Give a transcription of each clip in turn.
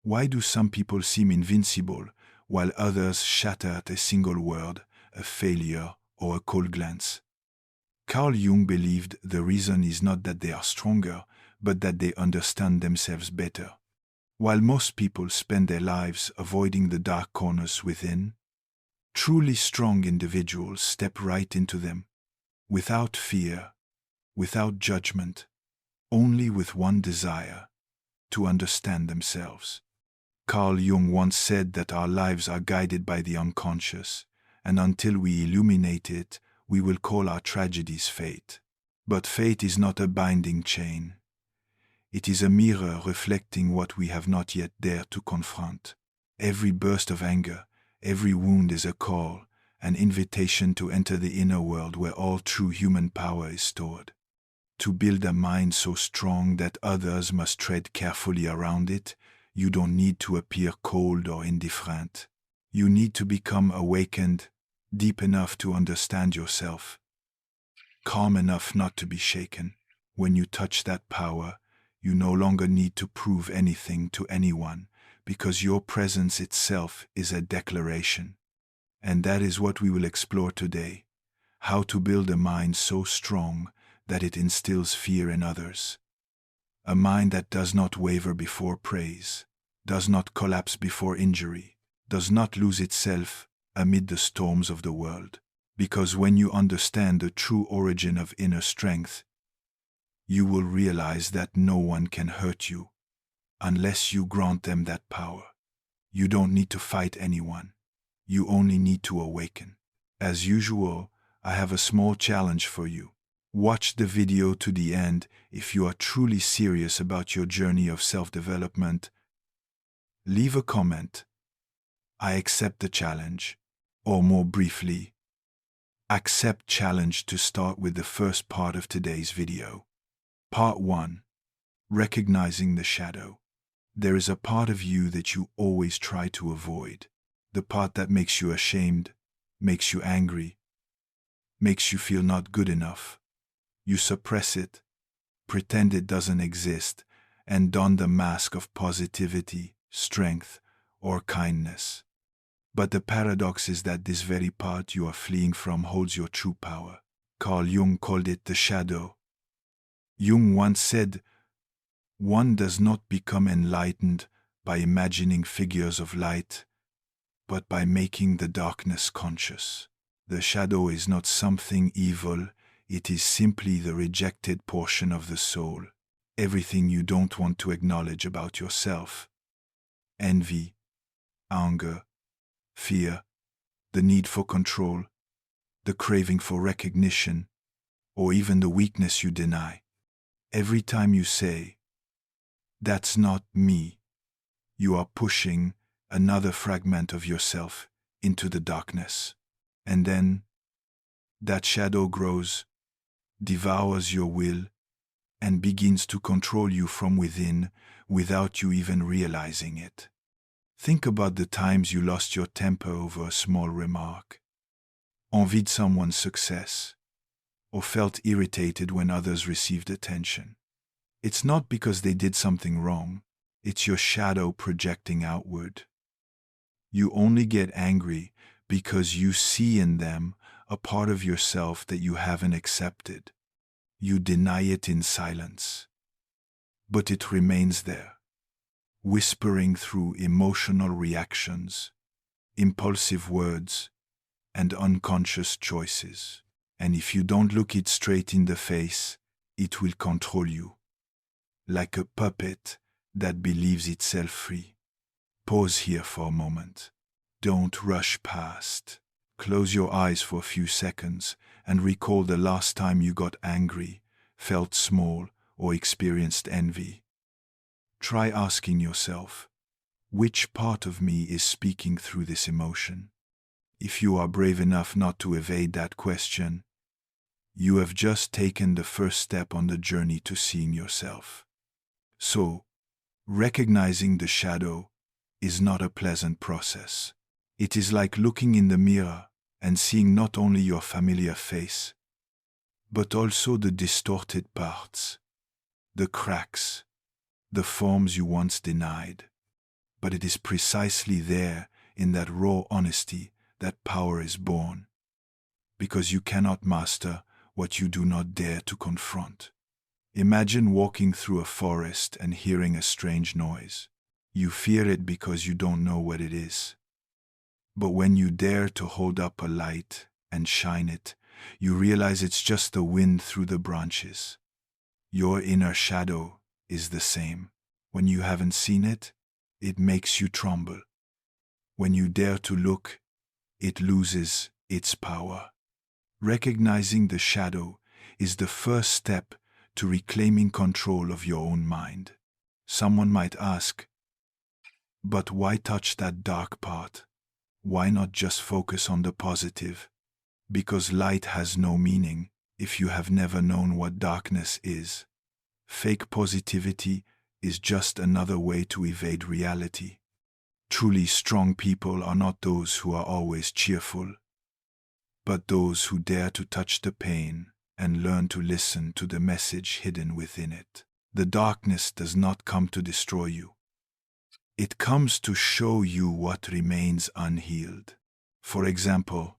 Why do some people seem invincible, while others shatter at a single word, a failure, or a cold glance? Carl Jung believed the reason is not that they are stronger, but that they understand themselves better. While most people spend their lives avoiding the dark corners within, truly strong individuals step right into them, without fear, without judgment, only with one desire: to understand themselves. Carl Jung once said that our lives are guided by the unconscious, and until we illuminate it, we will call our tragedies fate. But fate is not a binding chain. It is a mirror reflecting what we have not yet dared to confront. Every burst of anger, every wound is a call, an invitation to enter the inner world where all true human power is stored. To build a mind so strong that others must tread carefully around it, you don't need to appear cold or indifferent. You need to become awakened, deep enough to understand yourself, calm enough not to be shaken. When you touch that power, you no longer need to prove anything to anyone, because your presence itself is a declaration. And that is what we will explore today: how to build a mind so strong that it instills fear in others. A mind that does not waver before praise, does not collapse before injury, does not lose itself amid the storms of the world. Because when you understand the true origin of inner strength, you will realize that no one can hurt you unless you grant them that power. You don't need to fight anyone. You only need to awaken. As usual, I have a small challenge for you. Watch the video to the end if you are truly serious about your journey of self-development. Leave a comment: "I accept the challenge," or more briefly, "Accept challenge," to start with the first part of today's video. Part 1. Recognizing the shadow. There is a part of you that you always try to avoid. The part that makes you ashamed, makes you angry, makes you feel not good enough. You suppress it, pretend it doesn't exist, and don the mask of positivity, strength, or kindness. But the paradox is that this very part you are fleeing from holds your true power. Carl Jung called it the shadow. Jung once said, "One does not become enlightened by imagining figures of light, but by making the darkness conscious." The shadow is not something evil, it is simply the rejected portion of the soul, everything you don't want to acknowledge about yourself. Envy, anger, fear, the need for control, the craving for recognition, or even the weakness you deny. Every time you say, "That's not me," you are pushing another fragment of yourself into the darkness. And then that shadow grows, devours your will, and begins to control you from within without you even realizing it. Think about the times you lost your temper over a small remark, envied someone's success, or felt irritated when others received attention. It's not because they did something wrong, it's your shadow projecting outward. You only get angry because you see in them a part of yourself that you haven't accepted. You deny it in silence, but it remains there, whispering through emotional reactions, impulsive words, and unconscious choices. And if you don't look it straight in the face, it will control you, like a puppet that believes itself free. Pause here for a moment. Don't rush past. Close your eyes for a few seconds and recall the last time you got angry, felt small, or experienced envy. Try asking yourself, which part of me is speaking through this emotion? If you are brave enough not to evade that question, you have just taken the first step on the journey to seeing yourself. So, recognizing the shadow is not a pleasant process. It is like looking in the mirror and seeing not only your familiar face, but also the distorted parts, the cracks, the forms you once denied. But it is precisely there, in that raw honesty, that power is born. Because you cannot master what you do not dare to confront. Imagine walking through a forest and hearing a strange noise. You fear it because you don't know what it is. But when you dare to hold up a light and shine it, you realize it's just the wind through the branches. Your inner shadow is the same. When you haven't seen it, it makes you tremble. When you dare to look, it loses its power. Recognizing the shadow is the first step to reclaiming control of your own mind. Someone might ask, but why touch that dark part? Why not just focus on the positive? Because light has no meaning if you have never known what darkness is. Fake positivity is just another way to evade reality. Truly strong people are not those who are always cheerful, but those who dare to touch the pain and learn to listen to the message hidden within it. The darkness does not come to destroy you. It comes to show you what remains unhealed. For example,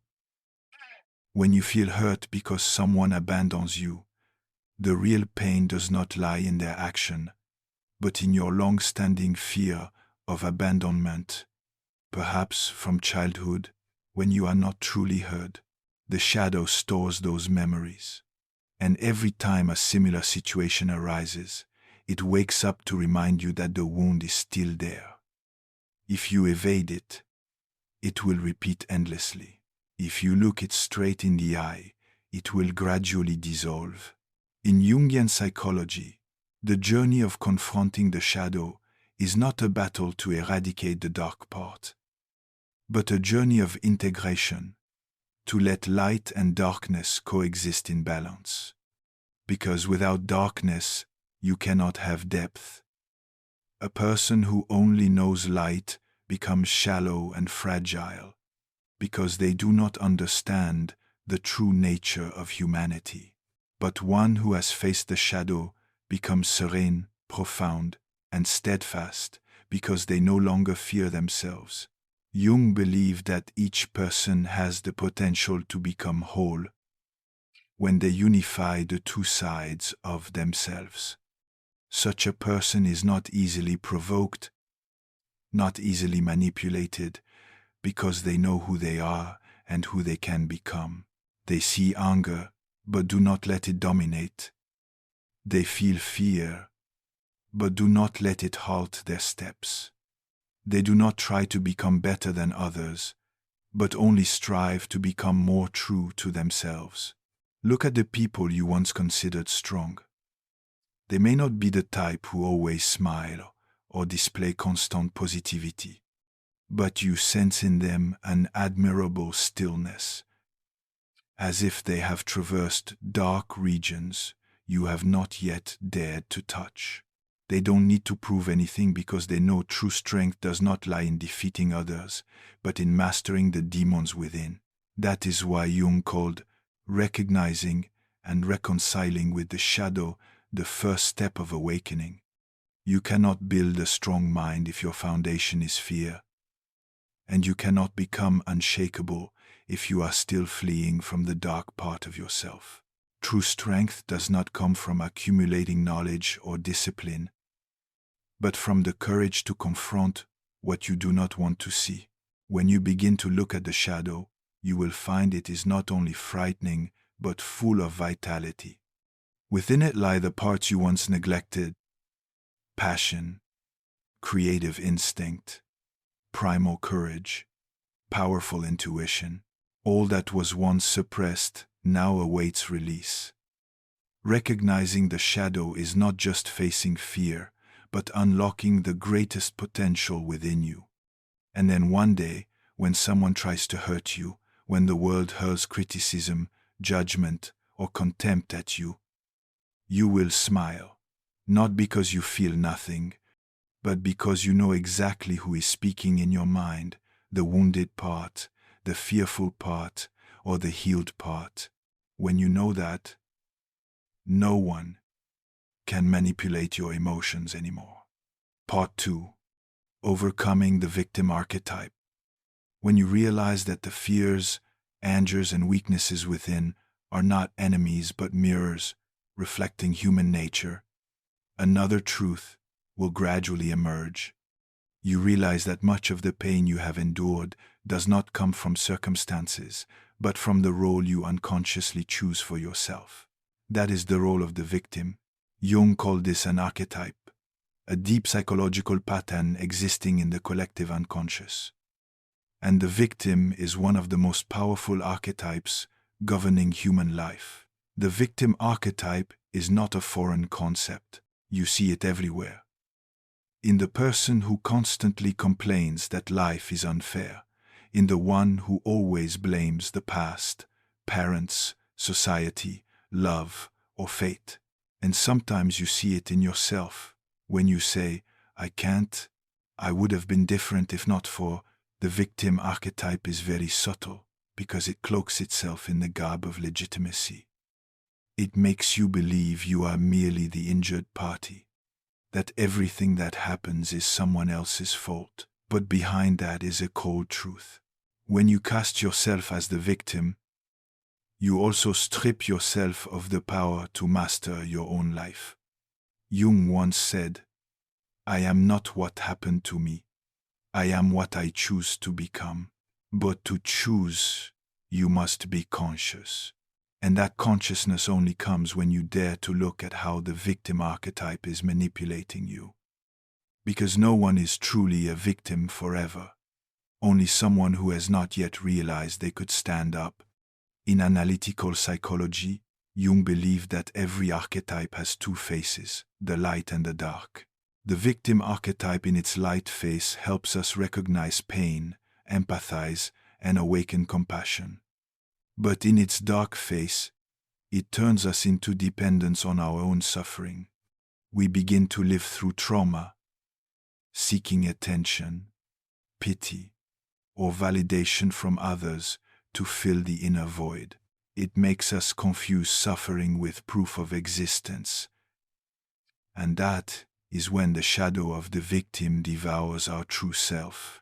when you feel hurt because someone abandons you, the real pain does not lie in their action, but in your long-standing fear of abandonment. Perhaps from childhood, when you are not truly heard, the shadow stores those memories. And every time a similar situation arises, it wakes up to remind you that the wound is still there. If you evade it, it will repeat endlessly. If you look it straight in the eye, it will gradually dissolve. In Jungian psychology, the journey of confronting the shadow is not a battle to eradicate the dark part, but a journey of integration, to let light and darkness coexist in balance. Because without darkness, you cannot have depth. A person who only knows light becomes shallow and fragile, because they do not understand the true nature of humanity. But one who has faced the shadow becomes serene, profound, and steadfast, because they no longer fear themselves. Jung believed that each person has the potential to become whole when they unify the two sides of themselves. Such a person is not easily provoked, not easily manipulated, because they know who they are and who they can become. They see anger, but do not let it dominate. They feel fear, but do not let it halt their steps. They do not try to become better than others, but only strive to become more true to themselves. Look at the people you once considered strong. They may not be the type who always smile or display constant positivity, but you sense in them an admirable stillness, as if they have traversed dark regions you have not yet dared to touch. They don't need to prove anything because they know true strength does not lie in defeating others, but in mastering the demons within. That is why Jung called recognizing and reconciling with the shadow the first step of awakening. You cannot build a strong mind if your foundation is fear, and you cannot become unshakable if you are still fleeing from the dark part of yourself. True strength does not come from accumulating knowledge or discipline, but from the courage to confront what you do not want to see. When you begin to look at the shadow, you will find it is not only frightening, but full of vitality. Within it lie the parts you once neglected: passion, creative instinct, primal courage, powerful intuition. All that was once suppressed now awaits release. Recognizing the shadow is not just facing fear, but unlocking the greatest potential within you. And then one day, when someone tries to hurt you, when the world hurls criticism, judgment, or contempt at you, you will smile, not because you feel nothing, but because you know exactly who is speaking in your mind, the wounded part, the fearful part, or the healed part. When you know that, no one can manipulate your emotions anymore. Part 2. Overcoming the victim archetype. When you realize that the fears, angers, and weaknesses within are not enemies but mirrors reflecting human nature, another truth will gradually emerge. You realize that much of the pain you have endured does not come from circumstances, but from the role you unconsciously choose for yourself. That is the role of the victim. Jung called this an archetype, a deep psychological pattern existing in the collective unconscious. And the victim is one of the most powerful archetypes governing human life. The victim archetype is not a foreign concept. You see it everywhere. In the person who constantly complains that life is unfair, in the one who always blames the past, parents, society, love, or fate. And sometimes you see it in yourself, when you say, "I can't, I would have been different if not for." The victim archetype is very subtle because it cloaks itself in the garb of legitimacy. It makes you believe you are merely the injured party, that everything that happens is someone else's fault. But behind that is a cold truth. When you cast yourself as the victim, you also strip yourself of the power to master your own life. Jung once said, "I am not what happened to me. I am what I choose to become." But to choose, you must be conscious. And that consciousness only comes when you dare to look at how the victim archetype is manipulating you. Because no one is truly a victim forever. Only someone who has not yet realized they could stand up. In analytical psychology, Jung believed that every archetype has two faces, the light and the dark. The victim archetype in its light face helps us recognize pain, empathize, and awaken compassion. But in its dark face, it turns us into dependence on our own suffering. We begin to live through trauma, seeking attention, pity, or validation from others to fill the inner void. It makes us confuse suffering with proof of existence. And that is when the shadow of the victim devours our true self.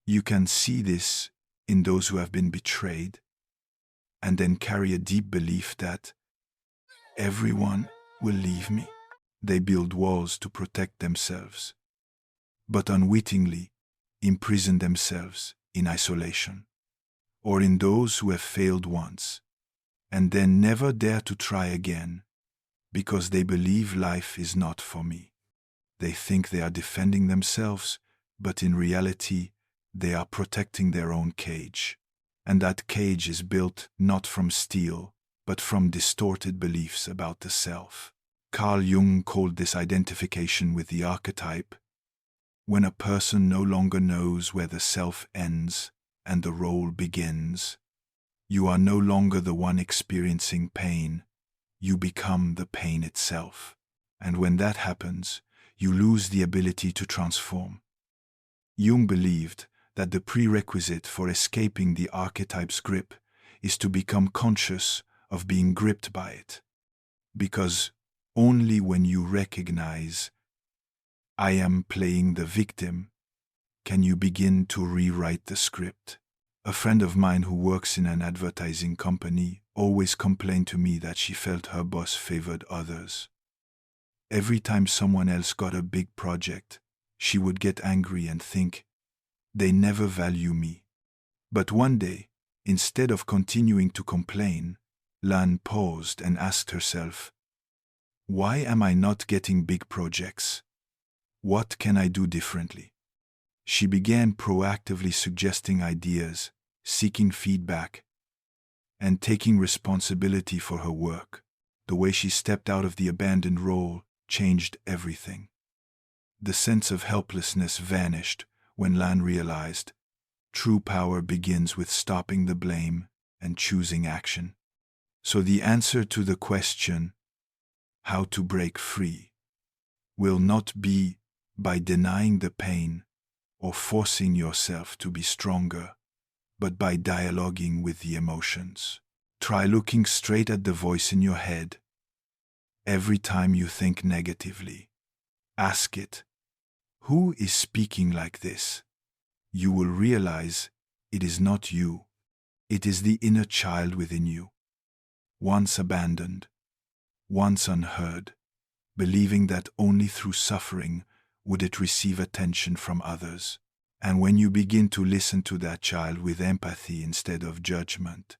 You can see this in those who have been betrayed, and then carry a deep belief that everyone will leave me. They build walls to protect themselves, but unwittingly imprison themselves in isolation. Or in those who have failed once, and then never dare to try again, because they believe life is not for me. They think they are defending themselves, but in reality, they are protecting their own cage. And that cage is built not from steel, but from distorted beliefs about the self. Carl Jung called this identification with the archetype when a person no longer knows where the self ends and the role begins. You are no longer the one experiencing pain. You become the pain itself. And when that happens, you lose the ability to transform. Jung believed that the prerequisite for escaping the archetype's grip is to become conscious of being gripped by it. Because only when you recognize, "I am playing the victim," can you begin to rewrite the script. A friend of mine who works in an advertising company always complained to me that she felt her boss favored others. Every time someone else got a big project, she would get angry and think, "They never value me." But one day, instead of continuing to complain, Lan paused and asked herself, "Why am I not getting big projects? What can I do differently?" She began proactively suggesting ideas, seeking feedback, and taking responsibility for her work. The way she stepped out of the abandoned role changed everything. The sense of helplessness vanished when Lan realized true power begins with stopping the blame and choosing action. So the answer to the question, how to break free, will not be by denying the pain or forcing yourself to be stronger, but by dialoguing with the emotions. Try looking straight at the voice in your head. Every time you think negatively, ask it, Who is speaking like this? You will realize it is not you. It is the inner child within you. Once abandoned, once unheard, believing that only through suffering would it receive attention from others. And when you begin to listen to that child with empathy instead of judgment,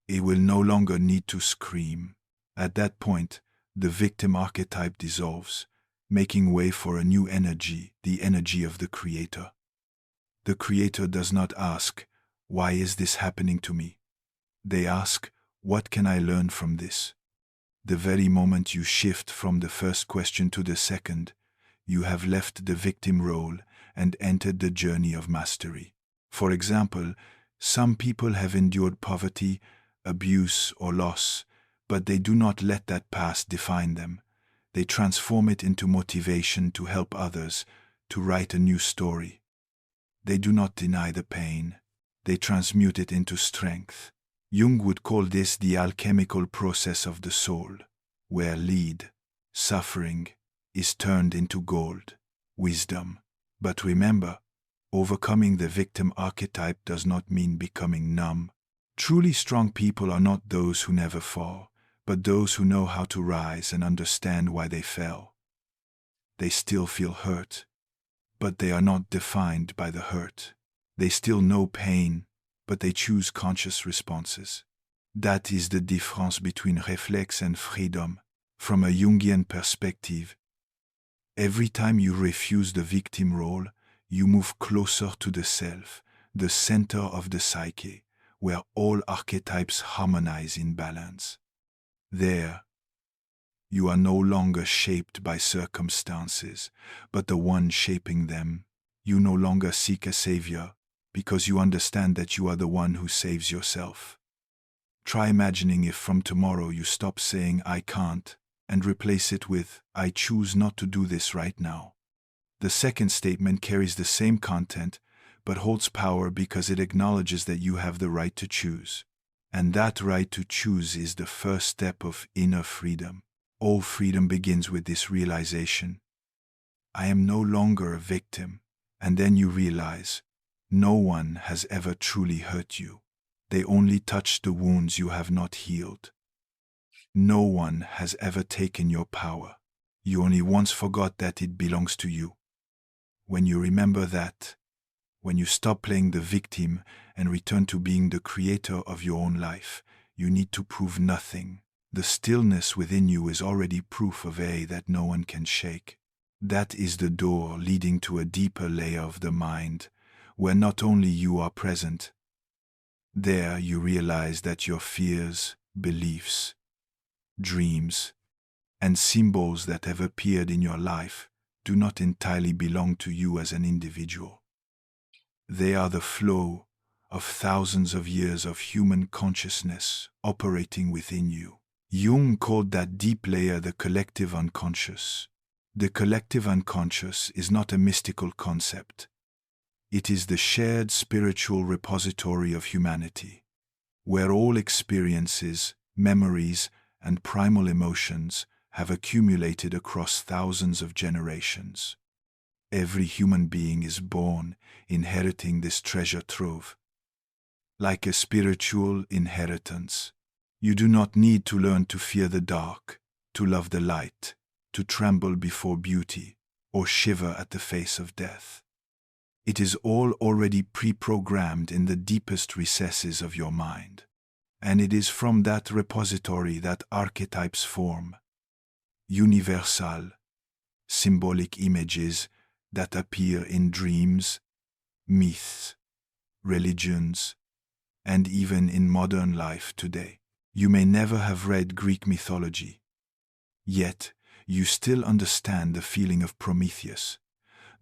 it will no longer need to scream. At that point, the victim archetype dissolves, making way for a new energy, the energy of the creator. The creator does not ask, "Why is this happening to me?" They ask, "What can I learn from this?" The very moment you shift from the first question to the second, you have left the victim role and entered the journey of mastery. For example, some people have endured poverty, abuse, or loss, but they do not let that past define them. They transform it into motivation to help others, to write a new story. They do not deny the pain. They transmute it into strength. Jung would call this the alchemical process of the soul, where lead, suffering, is turned into gold, wisdom. But remember, overcoming the victim archetype does not mean becoming numb. Truly strong people are not those who never fall, but those who know how to rise and understand why they fell. They still feel hurt, but they are not defined by the hurt. They still know pain, but they choose conscious responses. That is the difference between reflex and freedom. From a Jungian perspective, every time you refuse the victim role, you move closer to the self, the center of the psyche, where all archetypes harmonize in balance. There, you are no longer shaped by circumstances, but the one shaping them. You no longer seek a savior, because you understand that you are the one who saves yourself. Try imagining if from tomorrow you stop saying "I can't" and replace it with "I choose not to do this right now." The second statement carries the same content, but holds power because it acknowledges that you have the right to choose. And that right to choose is the first step of inner freedom. All freedom begins with this realization: I am no longer a victim. And then you realize, no one has ever truly hurt you. They only touched the wounds you have not healed. No one has ever taken your power. You only once forgot that it belongs to you. When you remember that, when you stop playing the victim and return to being the creator of your own life, you need to prove nothing. The stillness within you is already proof of A that no one can shake. That is the door leading to a deeper layer of the mind, where not only you are present. There you realize that your fears, beliefs, dreams, and symbols that have appeared in your life do not entirely belong to you as an individual. They are the flow of thousands of years of human consciousness operating within you. Jung called that deep layer the collective unconscious. The collective unconscious is not a mystical concept. It is the shared spiritual repository of humanity, where all experiences, memories, and primal emotions have accumulated across thousands of generations. Every human being is born inheriting this treasure trove. Like a spiritual inheritance, you do not need to learn to fear the dark, to love the light, to tremble before beauty, or shiver at the face of death. It is all already pre-programmed in the deepest recesses of your mind. And it is from that repository that archetypes form. Universal, symbolic images that appear in dreams, myths, religions, and even in modern life today. You may never have read Greek mythology, yet you still understand the feeling of Prometheus,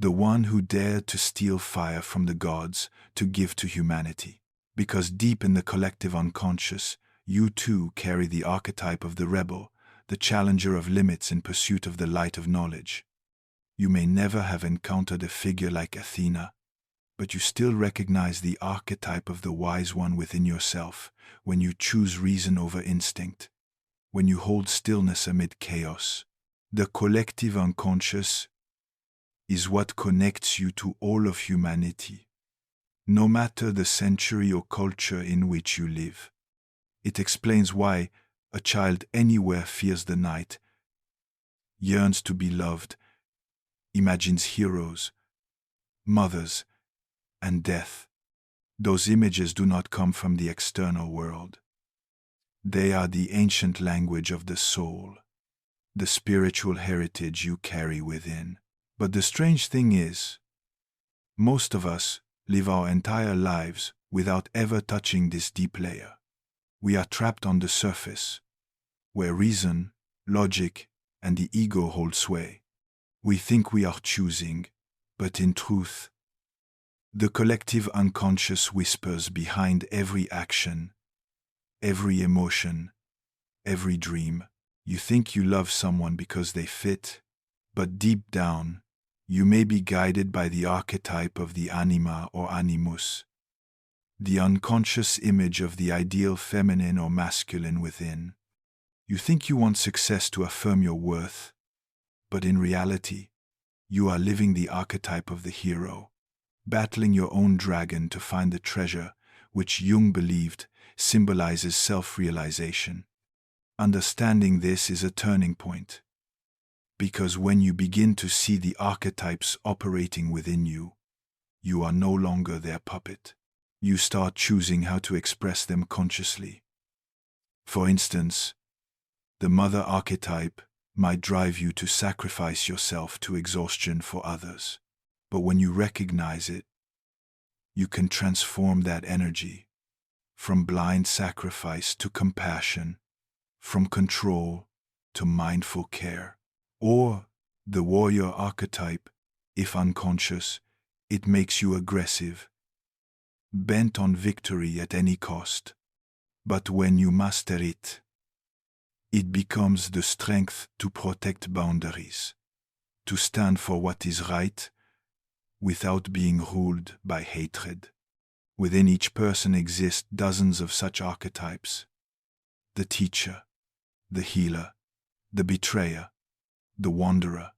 the one who dared to steal fire from the gods to give to humanity. Because deep in the collective unconscious, you too carry the archetype of the rebel, the challenger of limits in pursuit of the light of knowledge. You may never have encountered a figure like Athena, but you still recognize the archetype of the wise one within yourself when you choose reason over instinct, when you hold stillness amid chaos. The collective unconscious is what connects you to all of humanity, no matter the century or culture in which you live. It explains why a child anywhere fears the night, yearns to be loved, imagines heroes, mothers, and death. Those images do not come from the external world. They are the ancient language of the soul, the spiritual heritage you carry within. But the strange thing is, most of us live our entire lives without ever touching this deep layer. We are trapped on the surface, where reason, logic, and the ego hold sway. We think we are choosing, but in truth, the collective unconscious whispers behind every action, every emotion, every dream. You think you love someone because they fit, but deep down, you may be guided by the archetype of the anima or animus, the unconscious image of the ideal feminine or masculine within. You think you want success to affirm your worth, but in reality, you are living the archetype of the hero, battling your own dragon to find the treasure which Jung believed symbolizes self-realization. Understanding this is a turning point, because when you begin to see the archetypes operating within you, you are no longer their puppet. You start choosing how to express them consciously. For instance, the mother archetype might drive you to sacrifice yourself to exhaustion for others. But when you recognize it, you can transform that energy from blind sacrifice to compassion, from control to mindful care. Or the warrior archetype, if unconscious, it makes you aggressive, bent on victory at any cost. But when you master it, it becomes the strength to protect boundaries, to stand for what is right without being ruled by hatred. Within each person exist dozens of such archetypes: the teacher, the healer, the betrayer, the wanderer,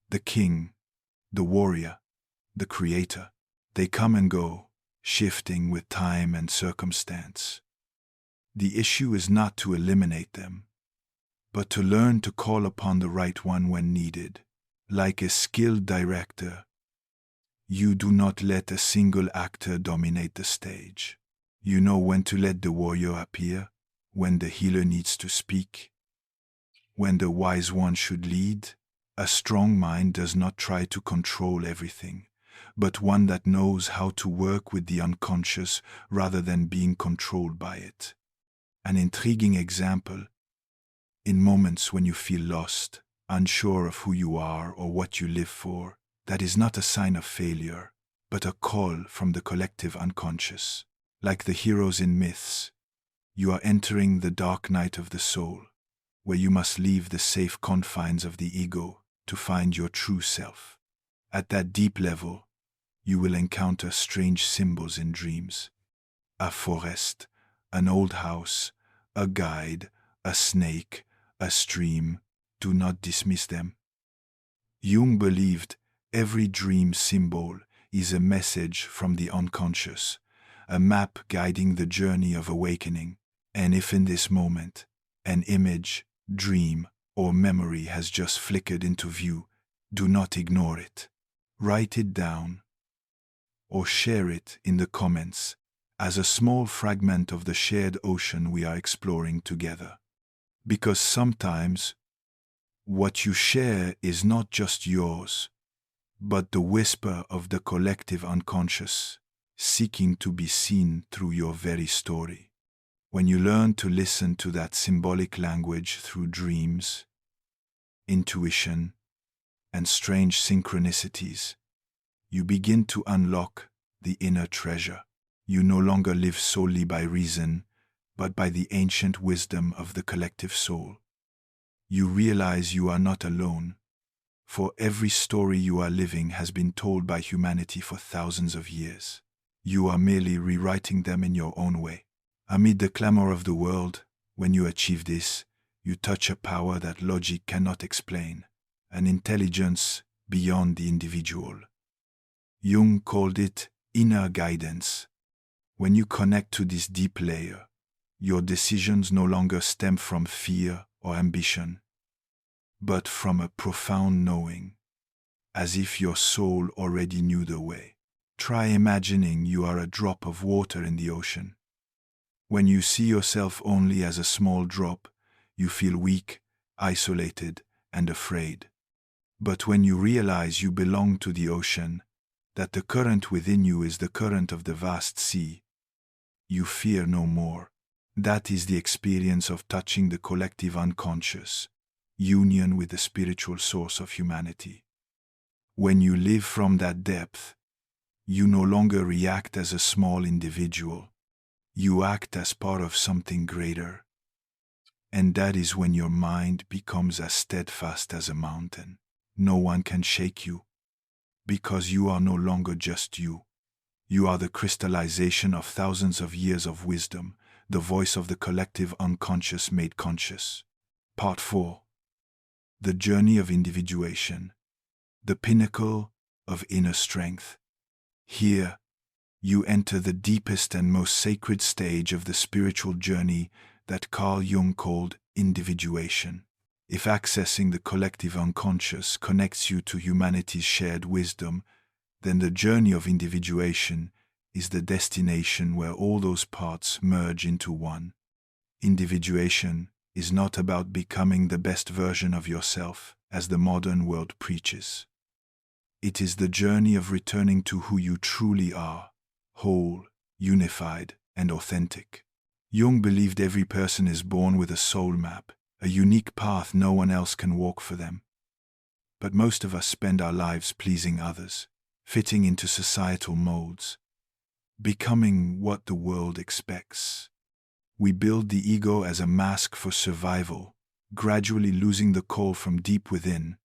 the king, the warrior, the creator. They come and go, shifting with time and circumstance. The issue is not to eliminate them, but to learn to call upon the right one when needed. Like a skilled director, you do not let a single actor dominate the stage. You know when to let the warrior appear, when the healer needs to speak, when the wise one should lead. A strong mind does not try to control everything, but one that knows how to work with the unconscious rather than being controlled by it. An intriguing example: in moments when you feel lost, unsure of who you are or what you live for, that is not a sign of failure, but a call from the collective unconscious. Like the heroes in myths, you are entering the dark night of the soul, where you must leave the safe confines of the ego to find your true self. At that deep level, you will encounter strange symbols in dreams: a forest, an old house, a guide, a snake, a stream. Do not dismiss them. Jung believed every dream symbol is a message from the unconscious, a map guiding the journey of awakening. And if in this moment an image, dream, or memory has just flickered into view, do not ignore it. Write it down or share it in the comments as a small fragment of the shared ocean we are exploring together. Because sometimes what you share is not just yours, but the whisper of the collective unconscious, seeking to be seen through your very story. When you learn to listen to that symbolic language through dreams, intuition, and strange synchronicities, you begin to unlock the inner treasure. You no longer live solely by reason, but by the ancient wisdom of the collective soul. You realize you are not alone, for every story you are living has been told by humanity for thousands of years. You are merely rewriting them in your own way. Amid the clamor of the world, when you achieve this, you touch a power that logic cannot explain, an intelligence beyond the individual. Jung called it inner guidance. When you connect to this deep layer, your decisions no longer stem from fear or ambition, but from a profound knowing, as if your soul already knew the way. Try imagining you are a drop of water in the ocean. When you see yourself only as a small drop, you feel weak, isolated, and afraid. But when you realize you belong to the ocean, that the current within you is the current of the vast sea, you fear no more. That is the experience of touching the collective unconscious, union with the spiritual source of humanity. When you live from that depth, you no longer react as a small individual. You act as part of something greater. And that is when your mind becomes as steadfast as a mountain. No one can shake you, because you are no longer just you. You are the crystallization of thousands of years of wisdom, the voice of the collective unconscious made conscious. Part 4. The journey of individuation, the pinnacle of inner strength. Here, you enter the deepest and most sacred stage of the spiritual journey that Carl Jung called individuation. If accessing the collective unconscious connects you to humanity's shared wisdom, then the journey of individuation is the destination where all those parts merge into one. Individuation is not about becoming the best version of yourself, as the modern world preaches. It is the journey of returning to who you truly are, whole, unified, and authentic. Jung believed every person is born with a soul map, a unique path no one else can walk for them. But most of us spend our lives pleasing others, fitting into societal molds, becoming what the world expects. We build the ego as a mask for survival, gradually losing the call from deep within,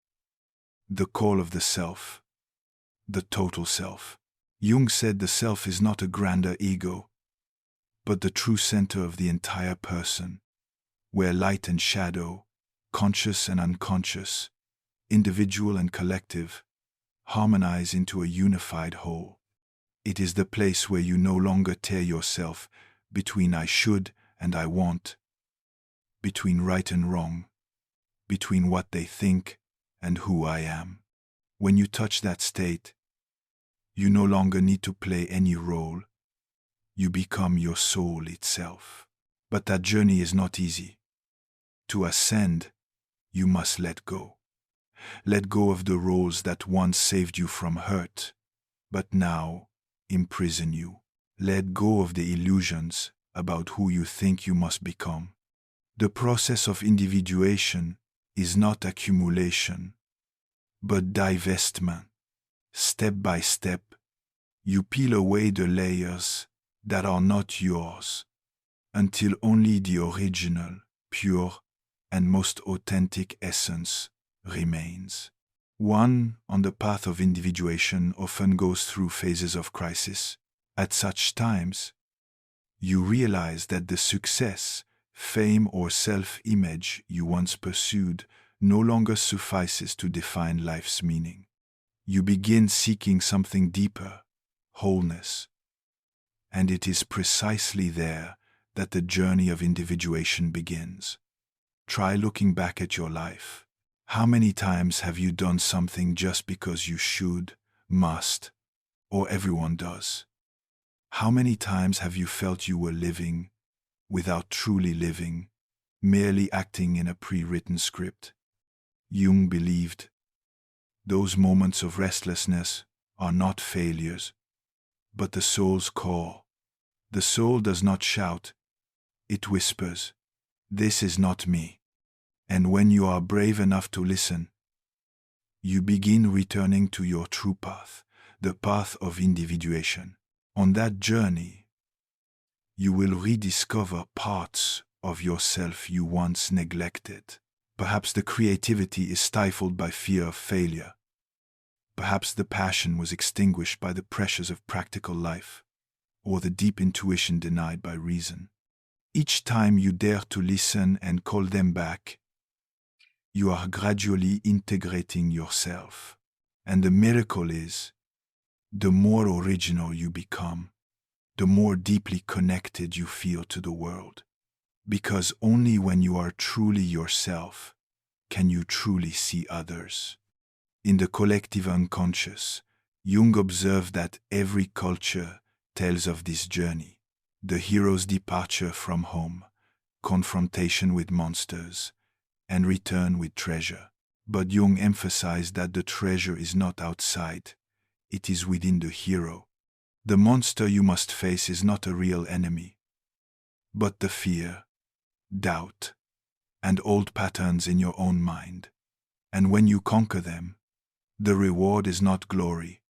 the call of the self, the total self. Jung said the self is not a grander ego, but the true center of the entire person, where light and shadow, conscious and unconscious, individual and collective, harmonize into a unified whole. It is the place where you no longer tear yourself between I should and I want, between right and wrong, between what they think and who I am. When you touch that state, you no longer need to play any role. You become your soul itself. But that journey is not easy. To ascend, you must let go. Let go of the roles that once saved you from hurt, but now imprison you. Let go of the illusions about who you think you must become. The process of individuation is not accumulation, but divestment. Step by step, you peel away the layers that are not yours, until only the original, pure, and most authentic essence remains. One on the path of individuation often goes through phases of crisis. At such times, you realize that the success, fame, or self-image you once pursued no longer suffices to define life's meaning. You begin seeking something deeper, wholeness. And it is precisely there that the journey of individuation begins. Try looking back at your life. How many times have you done something just because you should, must, or everyone does? How many times have you felt you were living without truly living, merely acting in a pre-written script? Jung believed those moments of restlessness are not failures, but the soul's call. The soul does not shout, it whispers, "This is not me." And when you are brave enough to listen, you begin returning to your true path, the path of individuation. On that journey, you will rediscover parts of yourself you once neglected. Perhaps the creativity is stifled by fear of failure. Perhaps the passion was extinguished by the pressures of practical life, or the deep intuition denied by reason. Each time you dare to listen and call them back, you are gradually integrating yourself. And the miracle is, the more original you become, the more deeply connected you feel to the world. Because only when you are truly yourself can you truly see others. In the collective unconscious, Jung observed that every culture tells of this journey: the hero's departure from home, confrontation with monsters, and return with treasure. But Jung emphasized that the treasure is not outside, it is within the hero. The monster you must face is not a real enemy, but the fear, doubt, and old patterns in your own mind. And when you conquer them, the reward is not glory,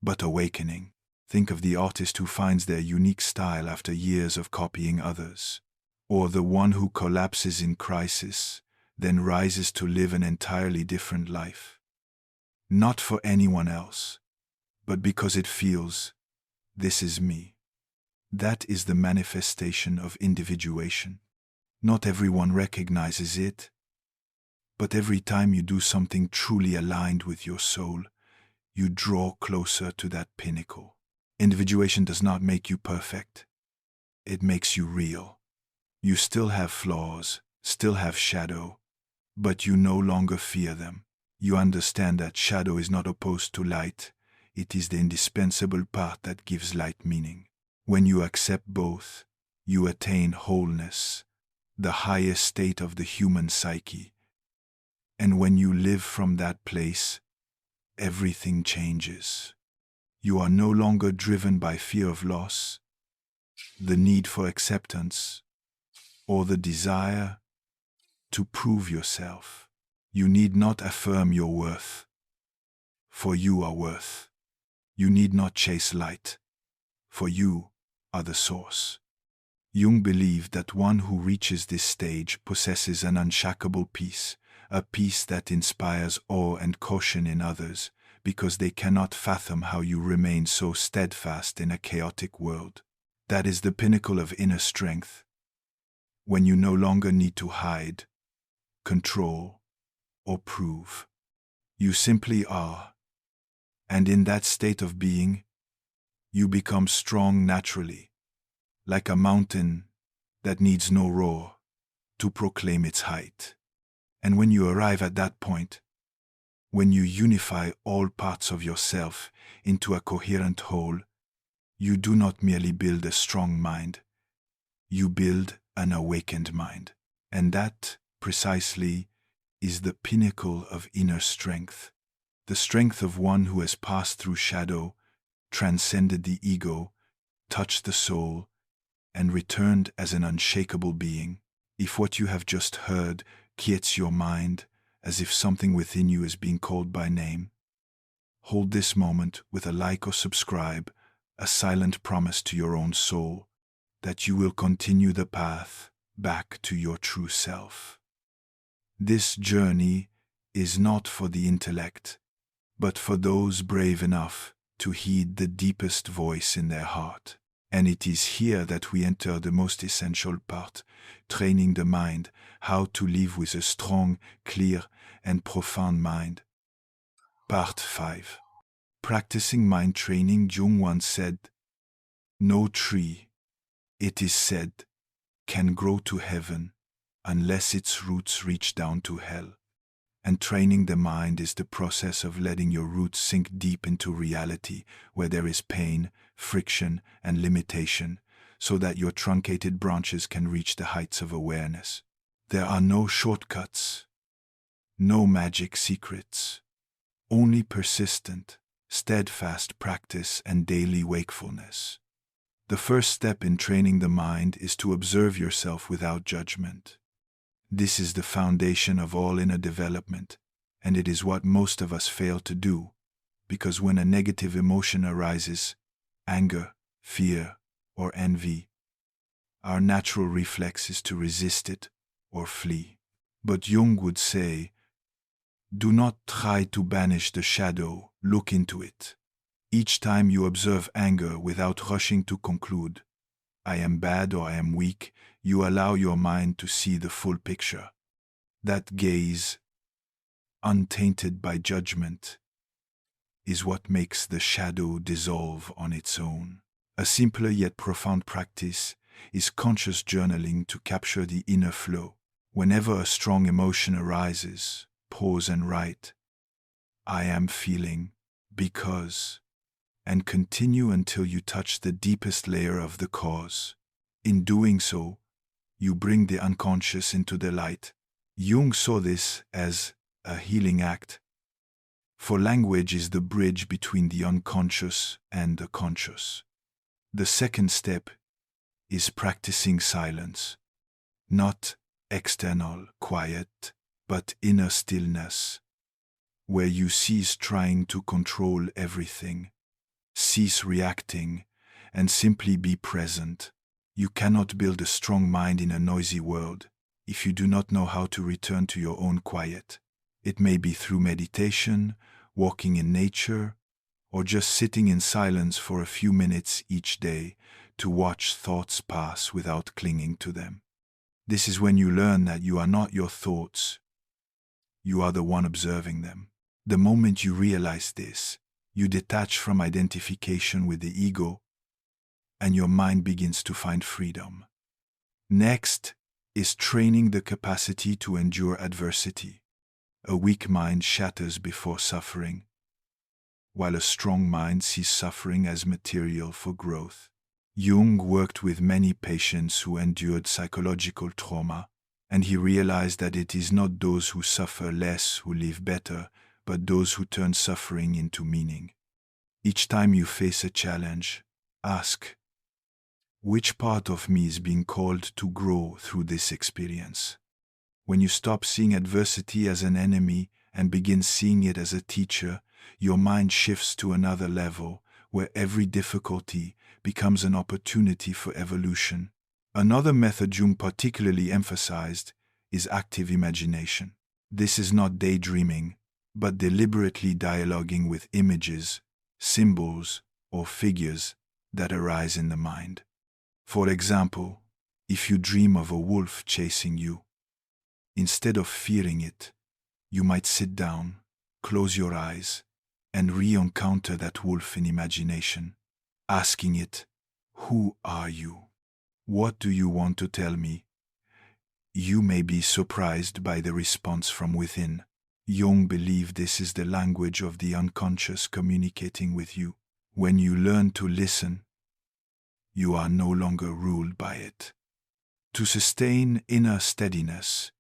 but awakening. Think of the artist who finds their unique style after years of copying others, or the one who collapses in crisis, then rises to live an entirely different life. Not for anyone else, but because it feels, this is me. That is the manifestation of individuation. Not everyone recognizes it, but every time you do something truly aligned with your soul, you draw closer to that pinnacle. Individuation does not make you perfect. It makes you real. You still have flaws, still have shadow, but you no longer fear them. You understand that shadow is not opposed to light. It is the indispensable part that gives light meaning. When you accept both, you attain wholeness, the highest state of the human psyche. And when you live from that place, everything changes. You are no longer driven by fear of loss, the need for acceptance, or the desire to prove yourself. You need not affirm your worth, for you are worth. You need not chase light, for you are the source. Jung believed that one who reaches this stage possesses an unshakable peace, a peace that inspires awe and caution in others, because they cannot fathom how you remain so steadfast in a chaotic world. That is the pinnacle of inner strength, when you no longer need to hide, control, or prove. You simply are, and in that state of being, you become strong naturally, like a mountain that needs no roar to proclaim its height. And when you arrive at that point, when you unify all parts of yourself into a coherent whole, you do not merely build a strong mind, you build an awakened mind. And that, precisely, is the pinnacle of inner strength, the strength of one who has passed through shadow, transcended the ego, touched the soul, and returned as an unshakable being. If what you have just heard quiets your mind, as if something within you is being called by name, hold this moment with a like or subscribe, a silent promise to your own soul that you will continue the path back to your true self. This journey is not for the intellect, but for those brave enough to heed the deepest voice in their heart. And it is here that we enter the most essential part, training the mind, how to live with a strong, clear, and profound mind. Part 5. Practicing mind training. Jung once said, "No tree, it is said, can grow to heaven unless its roots reach down to hell." And training the mind is the process of letting your roots sink deep into reality, where there is pain, friction, and limitation, so that your truncated branches can reach the heights of awareness. There are no shortcuts, no magic secrets, only persistent, steadfast practice and daily wakefulness. The first step in training the mind is to observe yourself without judgment. This is the foundation of all inner development, and it is what most of us fail to do, because when a negative emotion arises, anger, fear, or envy, our natural reflex is to resist it or flee. But Jung would say, do not try to banish the shadow, look into it. Each time you observe anger without rushing to conclude, I am bad or I am weak, you allow your mind to see the full picture. That gaze, untainted by judgment, is what makes the shadow dissolve on its own. A simpler yet profound practice is conscious journaling to capture the inner flow. Whenever a strong emotion arises, pause and write, "I am feeling because," and continue until you touch the deepest layer of the cause. In doing so, you bring the unconscious into the light. Jung saw this as a healing act, for language is the bridge between the unconscious and the conscious. The second step is practicing silence, not external quiet, but inner stillness, where you cease trying to control everything, cease reacting, and simply be present. You cannot build a strong mind in a noisy world if you do not know how to return to your own quiet. It may be through meditation, walking in nature, or just sitting in silence for a few minutes each day to watch thoughts pass without clinging to them. This is when you learn that you are not your thoughts, you are the one observing them. The moment you realize this, you detach from identification with the ego, and your mind begins to find freedom. Next is training the capacity to endure adversity. A weak mind shatters before suffering, while a strong mind sees suffering as material for growth. Jung worked with many patients who endured psychological trauma, and he realized that it is not those who suffer less who live better, but those who turn suffering into meaning. Each time you face a challenge, ask, which part of me is being called to grow through this experience? When you stop seeing adversity as an enemy and begin seeing it as a teacher, your mind shifts to another level, where every difficulty becomes an opportunity for evolution. Another method Jung particularly emphasized is active imagination. This is not daydreaming, but deliberately dialoguing with images, symbols, or figures that arise in the mind. For example, if you dream of a wolf chasing you, instead of fearing it, you might sit down, close your eyes, and re-encounter that wolf in imagination, asking it, "Who are you? What do you want to tell me?" You may be surprised by the response from within. Jung believed this is the language of the unconscious communicating with you. When you learn to listen, you are no longer ruled by it. To sustain inner steadiness,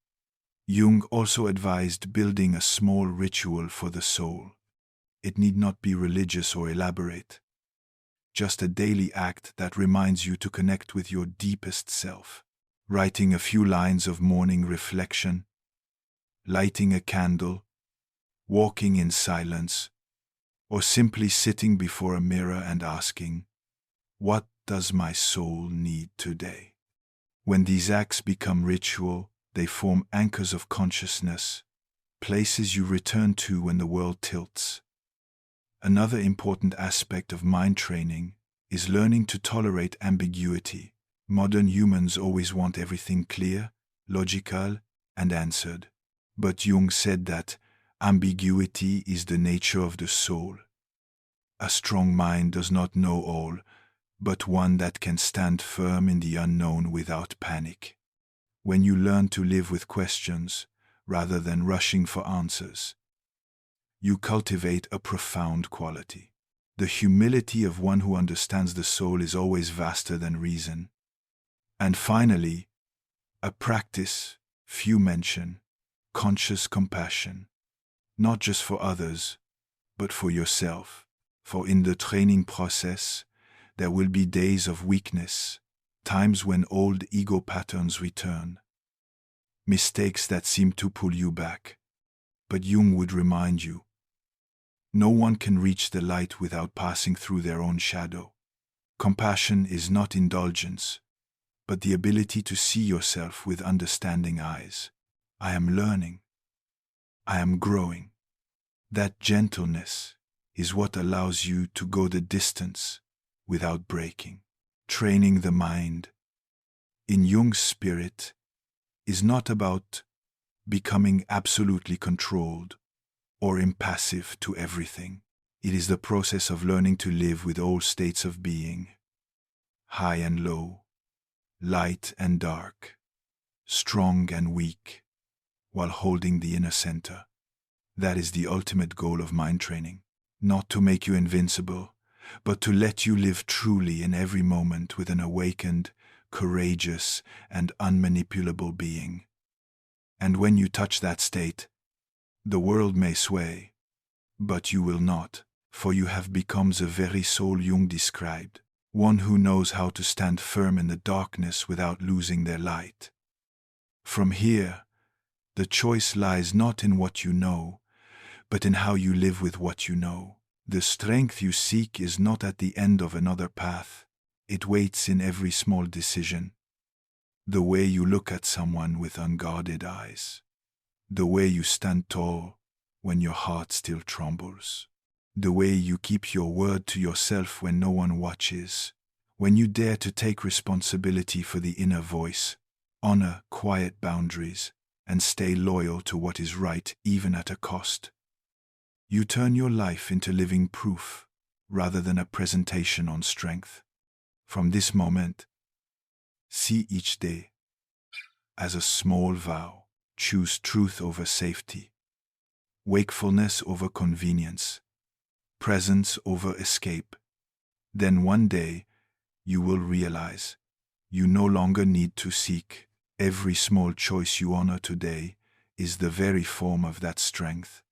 Jung also advised building a small ritual for the soul. It need not be religious or elaborate, just a daily act that reminds you to connect with your deepest self. Writing a few lines of morning reflection, lighting a candle, walking in silence, or simply sitting before a mirror and asking, "What does my soul need today?" When these acts become ritual, they form anchors of consciousness, places you return to when the world tilts. Another important aspect of mind training is learning to tolerate ambiguity. Modern humans always want everything clear, logical, and answered. But Jung said that ambiguity is the nature of the soul. A strong mind does not know all, but one that can stand firm in the unknown without panic. When you learn to live with questions, rather than rushing for answers, you cultivate a profound quality. The humility of one who understands the soul is always vaster than reason. And finally, a practice few mention, conscious compassion, not just for others, but for yourself. For in the training process, there will be days of weakness, times when old ego patterns return, mistakes that seem to pull you back. But Jung would remind you, no one can reach the light without passing through their own shadow. Compassion is not indulgence, but the ability to see yourself with understanding eyes. I am learning. I am growing. That gentleness is what allows you to go the distance without breaking. Training the mind, in Jung's spirit, is not about becoming absolutely controlled or impassive to everything. It is the process of learning to live with all states of being, high and low, light and dark, strong and weak, while holding the inner center. That is the ultimate goal of mind training, not to make you invincible, but to let you live truly in every moment with an awakened, courageous, and unmanipulable being. And when you touch that state, the world may sway, but you will not, for you have become the very soul Jung described, one who knows how to stand firm in the darkness without losing their light. From here, the choice lies not in what you know, but in how you live with what you know. The strength you seek is not at the end of another path. It waits in every small decision. The way you look at someone with unguarded eyes. The way you stand tall when your heart still trembles. The way you keep your word to yourself when no one watches. When you dare to take responsibility for the inner voice, honor quiet boundaries, and stay loyal to what is right even at a cost. You turn your life into living proof, rather than a presentation on strength. From this moment, see each day as a small vow. Choose truth over safety, wakefulness over convenience, presence over escape. Then one day, you will realize you no longer need to seek. Every small choice you honor today is the very form of that strength.